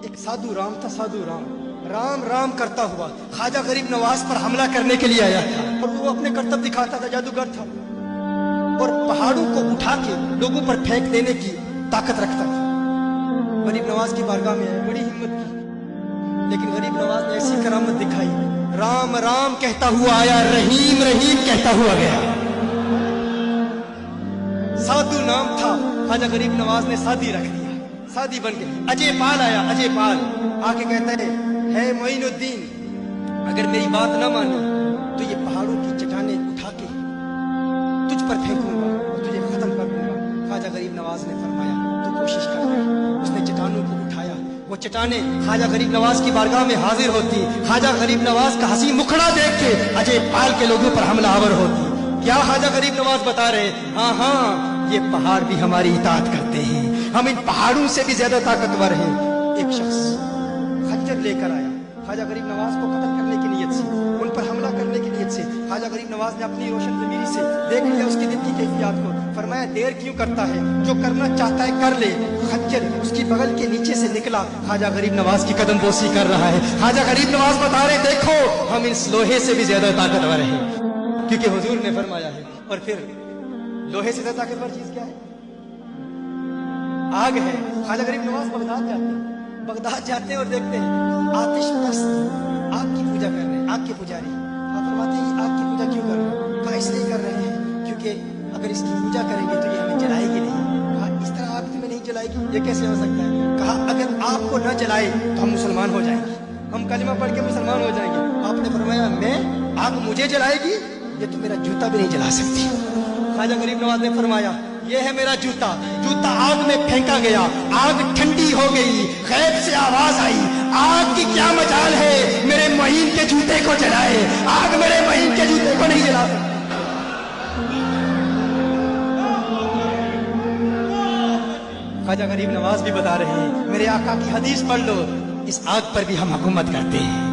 ایک سادھو رام تھا، سادھو رام رام رام کرتا ہوا خواجہ غریب نواز پر حملہ کرنے کے لیے آیا تھا، اور وہ اپنے کرتب دکھاتا تھا، جادوگر تھا، اور پہاڑوں کو اٹھا کے لوگوں پر پھینک دینے کی طاقت رکھتا تھا۔ غریب نواز کی بارگاہ میں آیا، بڑی ہمت کی، لیکن غریب نواز نے ایسی کرامت دکھائی، رام رام کہتا ہوا آیا، رحیم رحیم کہتا ہوا گیا۔ سادھو نام تھا، خواجہ غریب نواز نے سادھی رکھ دیا، سادھی بن کے اجے پال آیا، اجے پال آ کے کہتا ہے معین الدین، اگر میری بات نہ مانی تو یہ پہاڑوں کی چٹانیں اٹھا کے تجھ پر پھینکوں گا اور تجھے ختم کر دوں گا۔ خواجہ غریب نواز نے فرمایا تو کوشش کر۔ اس نے چٹانوں کو اٹھایا، وہ چٹانیں خواجہ غریب نواز کی بارگاہ میں حاضر ہوتی، خواجہ غریب نواز کا حسین مکھڑا دیکھ کے اجے پال کے لوگوں پر حملہ آور ہوتی۔ کیا خواجہ غریب نواز بتا رہے؟ ہاں ہاں، یہ پہاڑ بھی ہماری اطاعت کرتے ہیں، ہم ان پہاڑوں سے بھی زیادہ طاقتور ہیں۔ ایک شخص خنجر لے کر آیا خواجہ غریب نواز کو قتل کرنے کی نیت سے، ان پر حملہ کرنے کی نیت سے۔ خواجہ غریب نواز نے اپنی روشن ضمیری سے دیکھ لیا اس کے دل کی کیفیات کو، فرمایا دیر کیوں کرتا ہے، جو کرنا چاہتا ہے کر لے۔ خنجر اس کی بغل کے نیچے سے نکلا، خواجہ غریب نواز کی قدم بوسی کر رہا ہے۔ خواجہ غریب نواز بتا رہے دیکھو ہم اس لوہے سے بھی زیادہ طاقتور ہیں، کیونکہ حضور نے فرمایا ہے۔ اور پھر لوہے سے زیادہ طاقتور چیز کیا ہے؟ آگ ہے۔ خواجہ غریب نواز بغداد جاتے ہیں اور دیکھتے ہیں آتش پرست آگ کی پوجا کر رہے ہیں، آگ کے پجاری۔ آپ فرماتے ہیں یہ آگ کی پوجا کیوں کر رہے ہیں؟ کہا اس لیے کر رہے ہیں کیونکہ اگر اس کی پوجا کریں گے تو یہ ہمیں جلائے گی نہیں۔ کہا اس طرح آگ تمہیں نہیں جلائے گی، یہ کیسے ہو سکتا ہے؟ کہا اگر آگ کو نہ جلائے تو ہم مسلمان ہو جائیں گے، ہم کلمہ پڑھ کے مسلمان ہو جائیں گے۔ آپ نے فرمایا میں آگ مجھے جلائے گی، یہ تو میرا جوتا بھی نہیں جلا سکتی۔ خواجہ غریب نواز نے فرمایا یہ ہے میرا جوتا، جوتا آگ میں پھینکا گیا، آگ ٹھنڈی ہو گئی، غیب سے آواز آئی، آگ کی کیا مجال ہے میرے معین کے جوتے کو جلائے، آگ میرے معین کے جوتے کو نہیں جلا سکتی۔ خواجہ غریب نواز بھی بتا رہے ہیں میرے آقا کی حدیث پڑھ لو، اس آگ پر بھی ہم حکومت کرتے ہیں۔